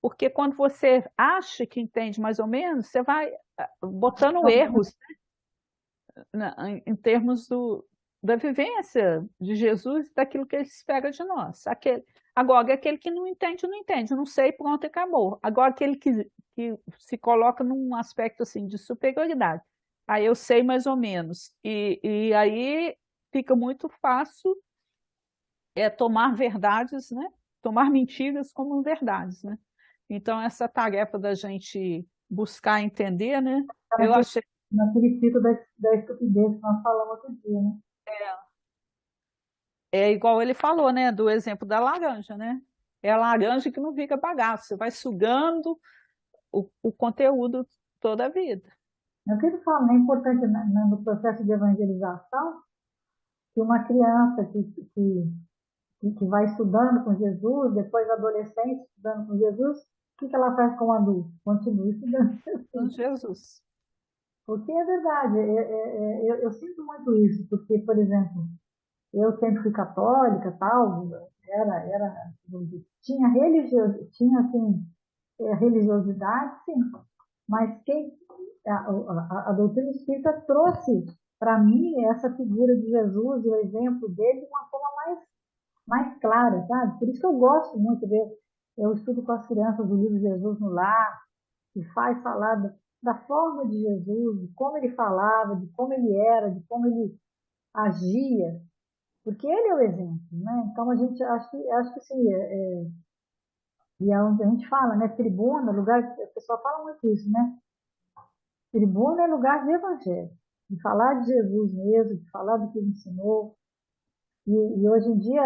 Porque quando você acha que entende mais ou menos, você vai botando erros em termos da vivência de Jesus e daquilo que ele espera de nós. Agora, aquele que não entende, não entende, não sei, pronto, acabou. Agora, aquele que se coloca num aspecto assim de superioridade. Aí eu sei mais ou menos. E aí fica muito fácil tomar verdades, né? Tomar mentiras como verdades, né? Então, essa tarefa da gente buscar entender, né? tá Eu achei naquele ciclo da estupidez que nós falamos outro dia, né? igual ele falou, né? Do exemplo da laranja, né? É a laranja que não fica bagaço, você vai sugando o conteúdo toda a vida. É o que ele fala, né? É importante no processo de evangelização que uma criança que vai estudando com Jesus, depois adolescente estudando com Jesus, que ela faz com o adulto? Continua estudando Com Jesus. Jesus. Porque é verdade, eu sinto muito isso, porque, por exemplo, eu sempre fui católica, tal, vamos dizer, tinha assim, religiosidade, sim, mas a doutrina espírita trouxe para mim essa figura de Jesus e o exemplo dele de uma forma mais clara, sabe? Por isso que eu gosto muito de, eu estudo com as crianças o livro Jesus no Lar, que faz falar da forma de Jesus, de como ele falava, de como ele era, de como ele agia, porque ele é o exemplo, né? Então a gente acho que sim, e é onde a gente fala, né? Tribuna, lugar, o pessoal fala muito isso, né? Tribuna é lugar de evangelho, de falar de Jesus mesmo, de falar do que ele ensinou. E hoje em dia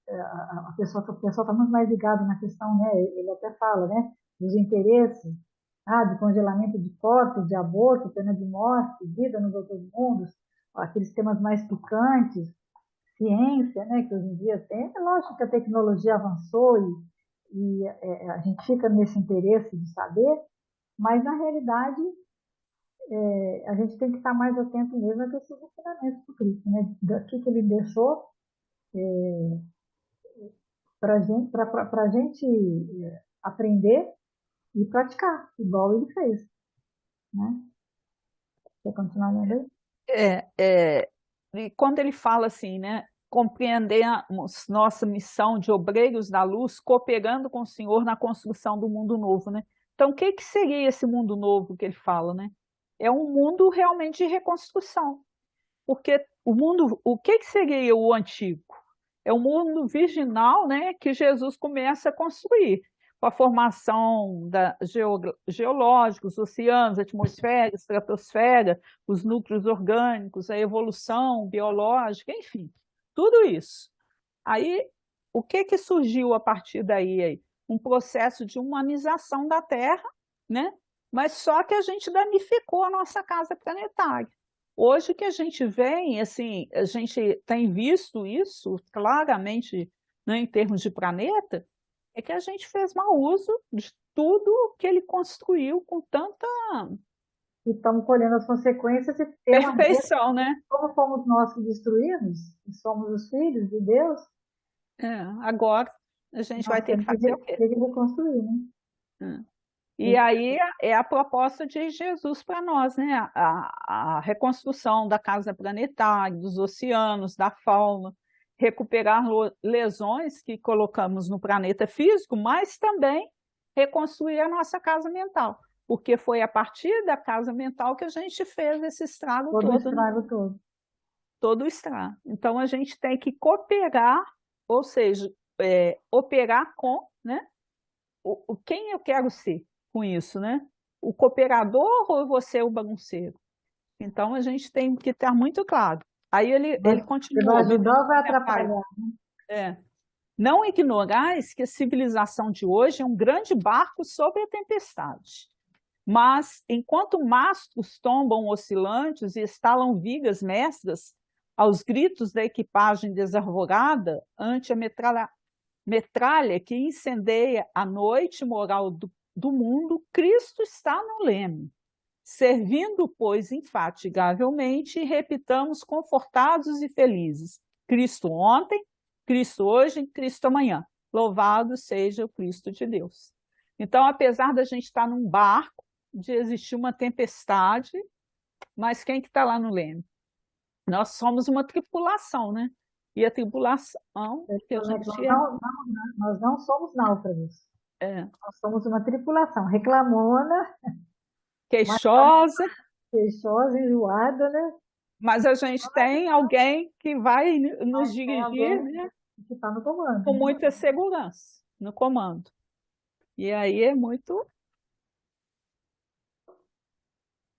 a pessoa está muito mais ligada na questão, né? Ele até fala, né? Dos interesses, de congelamento de corpos, de aborto, pena de morte, vida nos outros mundos, aqueles temas mais picantes, ciência, né? Que hoje em dia tem. É lógico que a tecnologia avançou e a gente fica nesse interesse de saber, mas na realidade a gente tem que estar mais atento mesmo a esses ensinamentos do Cristo, né? Do que ele deixou para a gente aprender e praticar, igual ele fez, né? Quer continuar lendo aí? É, é, e quando ele fala assim, né? Compreendemos nossa missão de obreiros da luz, cooperando com o Senhor na construção do mundo novo, né? Então, o que que seria esse mundo novo que ele fala, né? É um mundo realmente de reconstrução, porque o que que seria o antigo? É um mundo virginal, né, que Jesus começa a construir, com a formação geológica, os oceanos, a atmosfera, a estratosfera, os núcleos orgânicos, a evolução biológica, enfim, tudo isso. Aí, o que que surgiu a partir daí? Aí? Um processo de humanização da Terra, né? Mas só que a gente danificou a nossa casa planetária. Hoje o que a gente vem, assim, a gente tem visto isso claramente, né, em termos de planeta, é que a gente fez mau uso de tudo que ele construiu com tanta E estamos colhendo as consequências e temos perfeição, né? como fomos nós que destruímos, e somos os filhos de Deus, É, agora a gente vai nós ter que temos fazer o quê? que reconstruir, né? E aí é a proposta de Jesus para nós, né? A reconstrução da casa planetária, dos oceanos, da fauna, recuperar lesões que colocamos no planeta físico, mas também reconstruir a nossa casa mental, porque foi a partir da casa mental que a gente fez esse estrago Todo todo, estrago todo. todo o estrago. Então a gente tem que cooperar, ou seja, operar com, né? Quem eu quero ser com isso, né? O cooperador ou você o bagunceiro? Então a gente tem que estar muito claro. Aí ele Você vai continuou, ajudar ou vai minha pai, atrapalhar? não ignorais que a civilização de hoje é um grande barco sobre a tempestade. Mas, enquanto mastros tombam oscilantes e estalam vigas mestras aos gritos da equipagem desarvorada ante a metralha que incendeia a noite moral do mundo, Cristo está no leme, servindo, pois, infatigavelmente, e repitamos confortados e felizes: Cristo ontem, Cristo hoje, Cristo amanhã. Louvado seja o Cristo de Deus. Então, apesar da gente estar num barco, de existir uma tempestade, mas quem que está lá no leme? Nós somos uma tripulação, né? E a tripulação que a gente Nós não somos náufragos. é Nós somos uma tripulação reclamona, queixosa, queixosa, enjoada, né? mas a gente tem alguém que vai nos Mas tem dirigir, alguém né, que está no comando. com muita segurança no comando. E aí é muito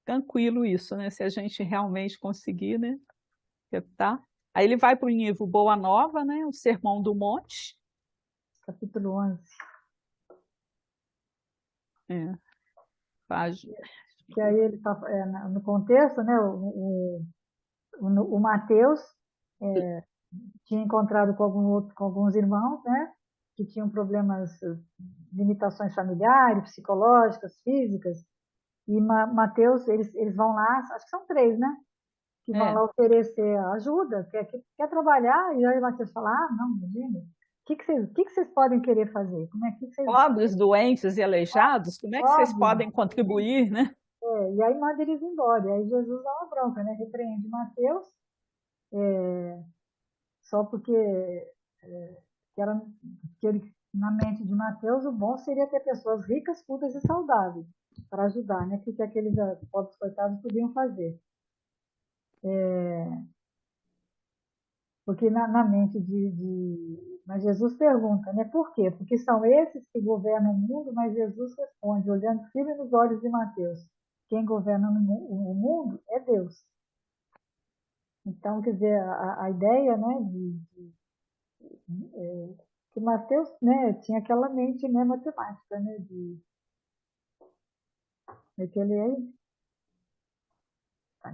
tranquilo isso, né? Se a gente realmente conseguir, né, captar. Aí ele vai para o livro Boa Nova, né, o Sermão do Monte. Capítulo 11. Página. Que aí ele está, no contexto, né? O Mateus tinha encontrado com alguns irmãos, né? Que tinham problemas, limitações familiares, psicológicas, físicas. E Mateus, eles vão lá, acho que são 3, né? Que vão lá oferecer ajuda, quer trabalhar, e aí Mateus fala: não, imagina, o que vocês podem querer fazer? Como é que vocês... Pobres, doentes e aleijados, como é que vocês Óbvio. podem contribuir, né? E aí manda eles embora. E aí Jesus dá uma bronca, né? Repreende Mateus, só porque que era, na mente de Mateus, o bom seria ter pessoas ricas, cultas e saudáveis para ajudar, né? O que aqueles pobres coitados podiam fazer. Porque na mente Mas Jesus pergunta, né? Por quê? Porque são esses que governam o mundo, mas Jesus responde, olhando firme nos olhos de Mateus: quem governa o mundo é Deus. Então, quer dizer, a ideia, né, que Mateus, né, tinha aquela mente, né, matemática, né, que ele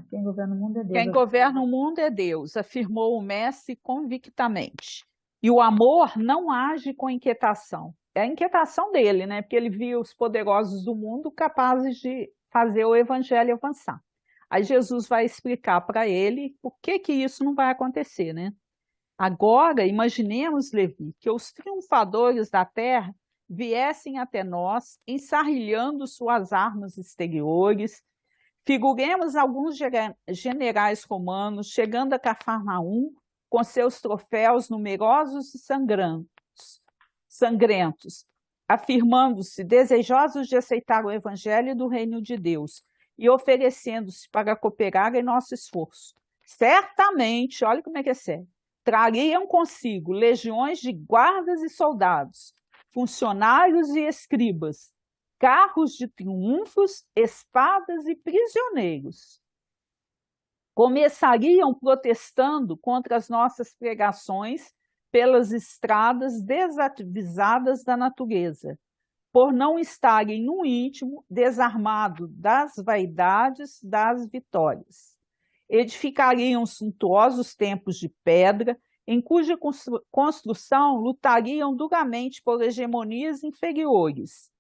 quem governa o mundo é Deus. Quem governa o mundo é Deus, afirmou o mestre convictamente. E o amor não age com inquietação. É a inquietação dele, né? Porque ele viu os poderosos do mundo capazes de fazer o evangelho avançar. Aí Jesus vai explicar para ele por que isso não vai acontecer, né? Agora, imaginemos, Levi, que os triunfadores da terra viessem até nós, ensarrilhando suas armas exteriores. Figuremos alguns generais romanos chegando a Cafarnaum com seus troféus numerosos e sangrentos, afirmando-se desejosos de aceitar o evangelho do reino de Deus e oferecendo-se para cooperar em nosso esforço. Certamente, olha como é que é sério, trariam consigo legiões de guardas e soldados, funcionários e escribas, carros de triunfos, espadas e prisioneiros. Começariam protestando contra as nossas pregações pelas estradas desavisadas da natureza, por não estarem no íntimo desarmado das vaidades das vitórias. Edificariam suntuosos templos de pedra, em cuja construção lutariam duramente por hegemonias inferiores.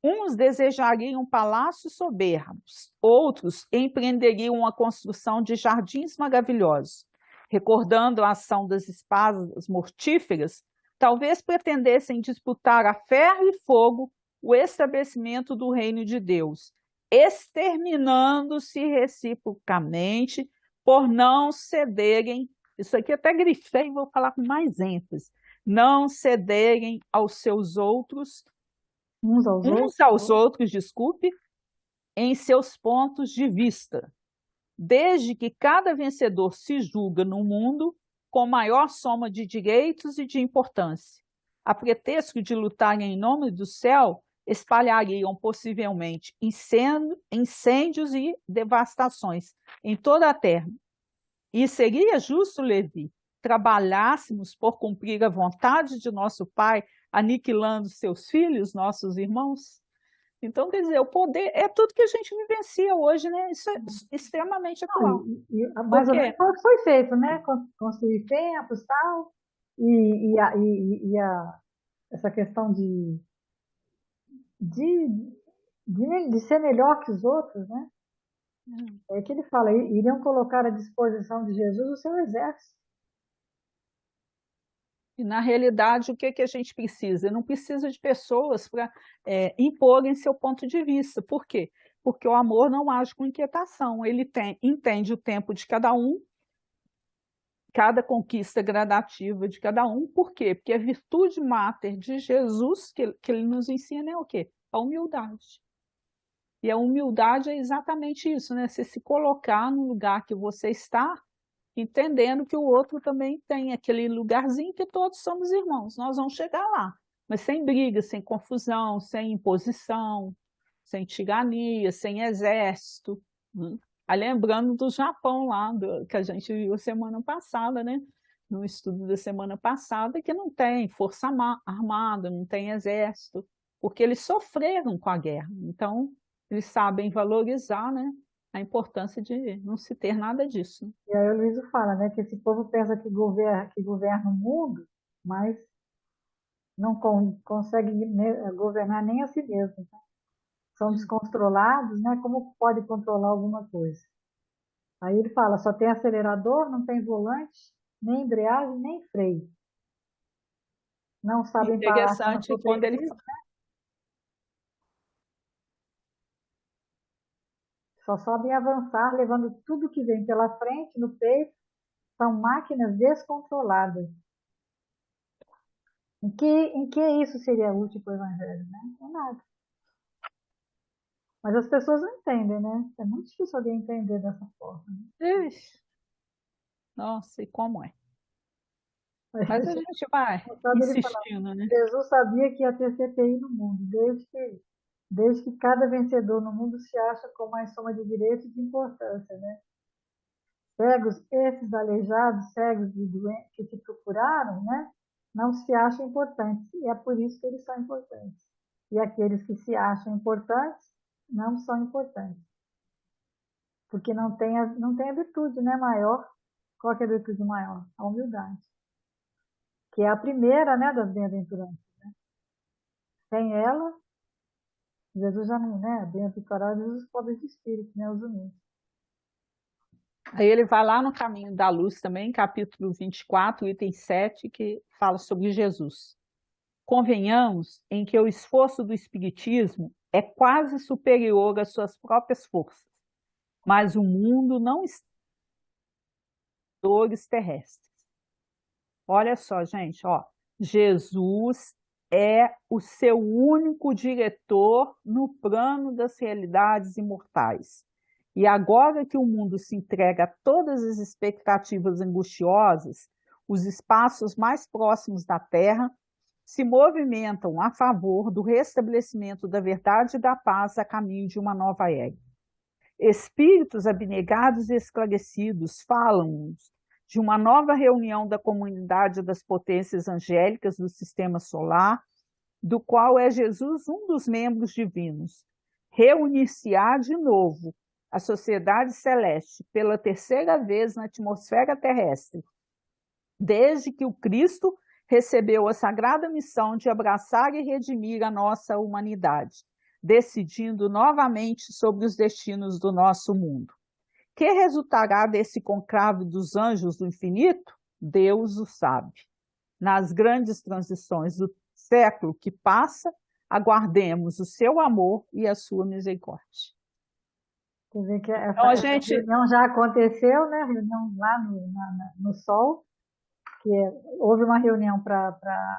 Uns desejariam palácios soberbos, outros empreenderiam a construção de jardins maravilhosos. Recordando a ação das espadas mortíferas, talvez pretendessem disputar a ferro e fogo o estabelecimento do reino de Deus, exterminando-se reciprocamente por não cederem Isso aqui até grifei e vou falar com mais ênfase. Não cederem aos seus outros, uns aos outros, desculpe, em seus pontos de vista, desde que cada vencedor se julga no mundo com maior soma de direitos e de importância. A pretexto de lutarem em nome do céu, espalhariam possivelmente incêndios e devastações em toda a terra. E seria justo, Levi, trabalhássemos por cumprir a vontade de nosso Pai, aniquilando seus filhos, nossos irmãos? Então, quer dizer, o poder é tudo que a gente vivencia hoje, né? Isso é extremamente atual. Mais ou menos foi feito, né? Construir templos e tal, essa questão de ser melhor que os outros, né? É que ele fala, iriam colocar à disposição de Jesus o seu exército. E, na realidade, o que a gente precisa? Não precisa de pessoas para imporem seu ponto de vista. Por quê? Porque o amor não age com inquietação. Ele entende o tempo de cada um, cada conquista gradativa de cada um. Por quê? Porque a virtude máter de Jesus, que ele nos ensina, é o quê? A humildade. E a humildade é exatamente isso, né? Você se colocar no lugar que você está, entendendo que o outro também tem aquele lugarzinho que todos somos irmãos. Nós vamos chegar lá, mas sem briga, sem confusão, sem imposição, sem tirania, sem exército. Aí, lembrando do Japão lá, que a gente viu semana passada, né? No estudo da semana passada, que não tem força armada, não tem exército, porque eles sofreram com a guerra. Então, eles sabem valorizar, né, a importância de não se ter nada disso. E aí o Luiz fala, né, que esse povo pensa que governa o mundo, mas não consegue governar nem a si mesmo. Tá? São descontrolados, né? Como pode controlar alguma coisa? Aí ele fala, só tem acelerador, não tem volante, nem embreagem, nem freio. Não sabem parar quando for quando ele preciso, né? Só sabem avançar, levando tudo que vem pela frente, no peito. São máquinas descontroladas. Em que isso seria útil para o Evangelho? Né? Não é nada. Mas as pessoas não entendem, né? É muito difícil alguém entender dessa forma. Né? Nossa, e como é? Mas a gente vai insistindo, né? Jesus sabia que ia ter CPI no mundo, desde que cada vencedor no mundo se acha com mais soma de direitos e de importância, né? Cegos, esses aleijados, cegos e doentes que te procuraram, né? Não se acham importantes, e é por isso que eles são importantes. E aqueles que se acham importantes não são importantes. Porque não tem a virtude, né, maior. Qual que é a virtude maior? A humildade. Que é a primeira, né, das bem-aventuranças. Né? Sem ela, Jesus já não, né, bem-aventurados os pobres de espírito, né, os humildes. Aí ele vai lá no Caminho da Luz também, capítulo 24, item 7, que fala sobre Jesus. Convenhamos em que o esforço do Espiritismo é quase superior às suas próprias forças, mas o mundo não está em dores terrestres. Olha só, gente, ó, Jesus é o seu único diretor no plano das realidades imortais. E agora que o mundo se entrega a todas as expectativas angustiosas, os espaços mais próximos da Terra se movimentam a favor do restabelecimento da verdade e da paz a caminho de uma nova era. Espíritos abnegados e esclarecidos falam-nos de uma nova reunião da comunidade das potências angélicas do sistema solar, do qual é Jesus um dos membros divinos. Reunir-se-á de novo a sociedade celeste pela terceira vez na atmosfera terrestre, desde que o Cristo recebeu a sagrada missão de abraçar e redimir a nossa humanidade, decidindo novamente sobre os destinos do nosso mundo. Que resultará desse conclave dos anjos do infinito? Deus o sabe. Nas grandes transições do século que passa, aguardemos o seu amor e a sua misericórdia. Quer dizer que Então, a essa gente, reunião já aconteceu, né? A reunião lá no Sol, houve uma reunião para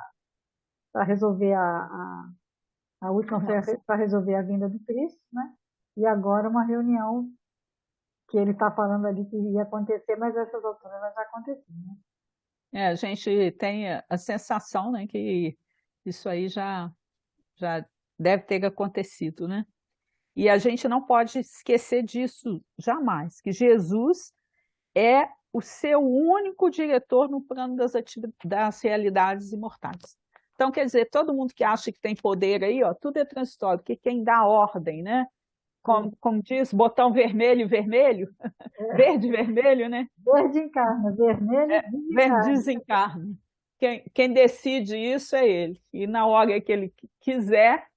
resolver a última foi nossa, para resolver a vinda do Cristo, né? E agora uma reunião que ele está falando ali que ia acontecer, mas essas alturas já aconteceram, né? a gente tem a sensação, né, que isso aí já deve ter acontecido, né? E a gente não pode esquecer disso jamais, que Jesus é o seu único diretor no plano das realidades imortais. Então, quer dizer, todo mundo que acha que tem poder aí, ó, tudo é transitório, porque quem dá ordem, né? Como diz, botão vermelho, vermelho, verde, vermelho, né? Verde encarna, vermelho Verde desencarna. desencarna. Quem decide isso é ele. E na hora que ele quiser,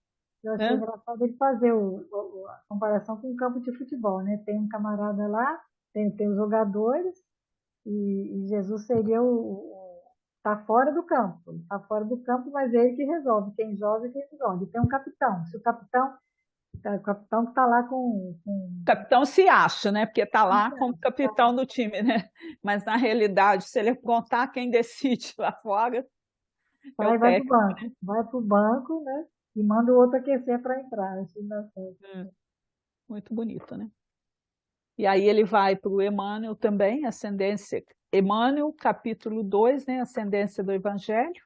Eu achei né? engraçado ele fazer a comparação com o campo de futebol, né? Tem um camarada lá, tem os jogadores, e Jesus seria tá fora do campo. Ele tá fora do campo, mas é ele que resolve. Quem joga é quem resolve. E tem um capitão. Se o capitão que tá lá O capitão se acha, né? Porque está lá como tá, capitão do time, né? Mas na realidade, se ele aprontar, quem decide lá fora é o vai pro técnico. banco. Vai pro banco, né? E manda o outro aquecer para entrar. Isso dá certo. Muito bonito, né? E aí ele vai para o Emmanuel também, Ascendência. Emmanuel, capítulo 2, né? Ascendência do Evangelho.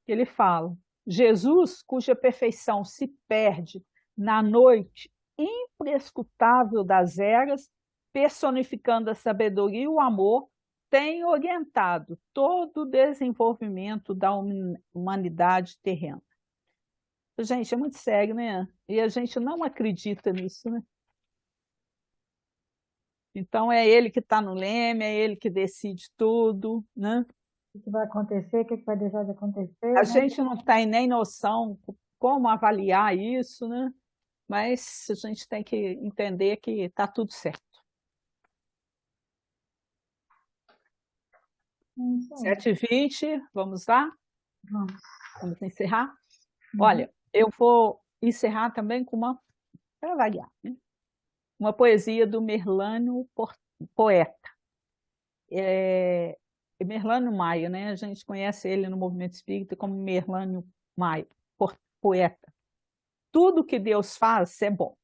Ele fala: Jesus, cuja perfeição se perde na noite imprescrutável das eras, personificando a sabedoria e o amor, tem orientado todo o desenvolvimento da humanidade terrena. Gente, é muito sério, né? E a gente não acredita nisso, né? Então é ele que está no leme, é ele que decide tudo, né? O que vai acontecer, o que vai deixar de A acontecer, né? gente não tem nem noção como avaliar isso, né? Mas a gente tem que entender que está tudo certo. É isso aí. 7h20, vamos lá? Vamos. Vamos encerrar? Uhum. Olha, eu vou encerrar também com uma, para variar, né? Uma poesia do Merlânio Poeta. Merlânio Maia, né? A gente conhece ele no movimento espírita como Merlânio Maia, poeta. Tudo que Deus faz é bom.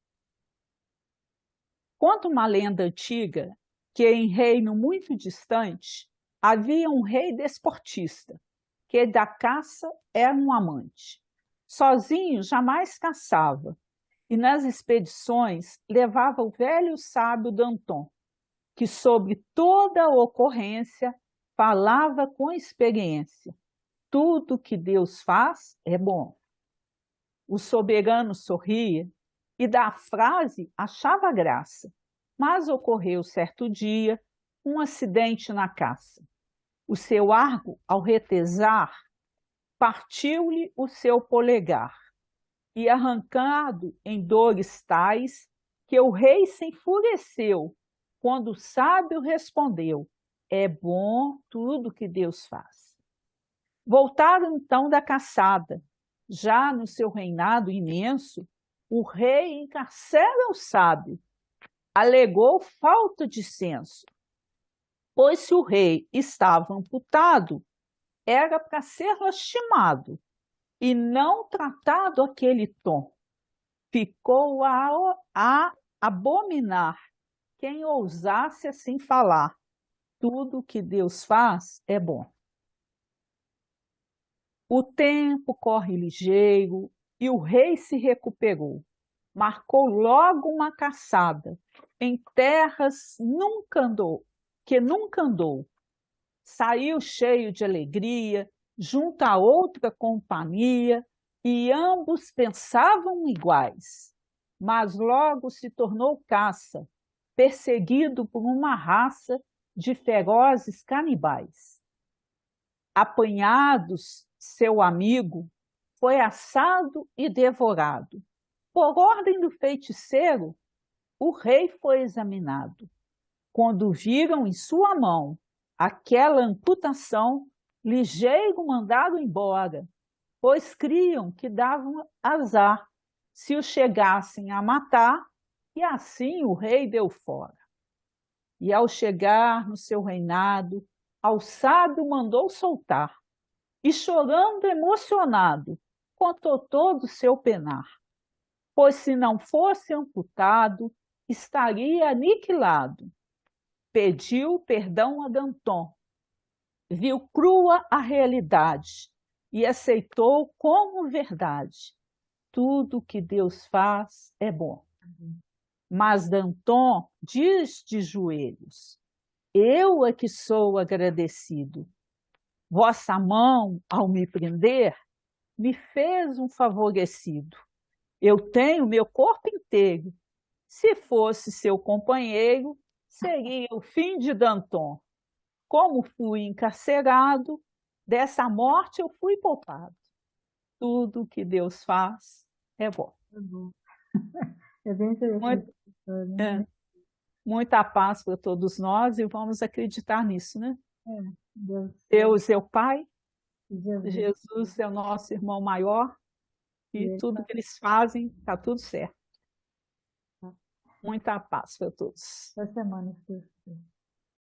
Conta uma lenda antiga que em reino muito distante havia um rei desportista, que da caça era um amante. Sozinho jamais caçava, e nas expedições levava o velho sábio Danton, que sobre toda a ocorrência falava com experiência. Tudo que Deus faz é bom. O soberano sorria e da frase achava graça. Mas ocorreu certo dia um acidente na caça. O seu arco, ao retesar, partiu-lhe o seu polegar, e arrancado em dores tais, que o rei se enfureceu, quando o sábio respondeu: é bom tudo que Deus faz. Voltaram então da caçada. Já no seu reinado imenso, o rei encarcera o sábio, alegou falta de senso, pois se o rei estava amputado, era para ser lastimado e não tratado aquele tom. Ficou a abominar quem ousasse assim falar. Tudo que Deus faz é bom. O tempo corre ligeiro e o rei se recuperou. Marcou logo uma caçada em terras que nunca andou. Saiu cheio de alegria, junto a outra companhia, e ambos pensavam iguais. Mas logo se tornou caça, perseguido por uma raça de ferozes canibais. Apanhados, seu amigo foi assado e devorado. Por ordem do feiticeiro, o rei foi examinado. Quando viram em sua mão aquela amputação, ligeiro mandaram embora, pois criam que davam azar se o chegassem a matar E assim o rei deu fora. E ao chegar no seu reinado, ao sábio mandou soltar. E chorando emocionado, contou todo o seu penar. Pois se não fosse amputado, estaria aniquilado. Pediu perdão a Danton, viu crua a realidade e aceitou como verdade. Tudo que Deus faz é bom. Mas Danton diz de joelhos: eu é que sou agradecido. Vossa mão, ao me prender, me fez um favorecido. Eu tenho meu corpo inteiro. Se fosse seu companheiro, seria o fim de Danton. Como fui encarcerado, dessa morte eu fui poupado. Tudo que Deus faz é bom. É bom. É bem interessante Muito, essa história, é, né? muita paz para todos nós e vamos acreditar nisso, né? É, Deus, Deus é o Pai, Jesus, Jesus é o nosso irmão maior e e ele tudo que eles fazem está tudo certo. tá Muita paz para todos. essa semana,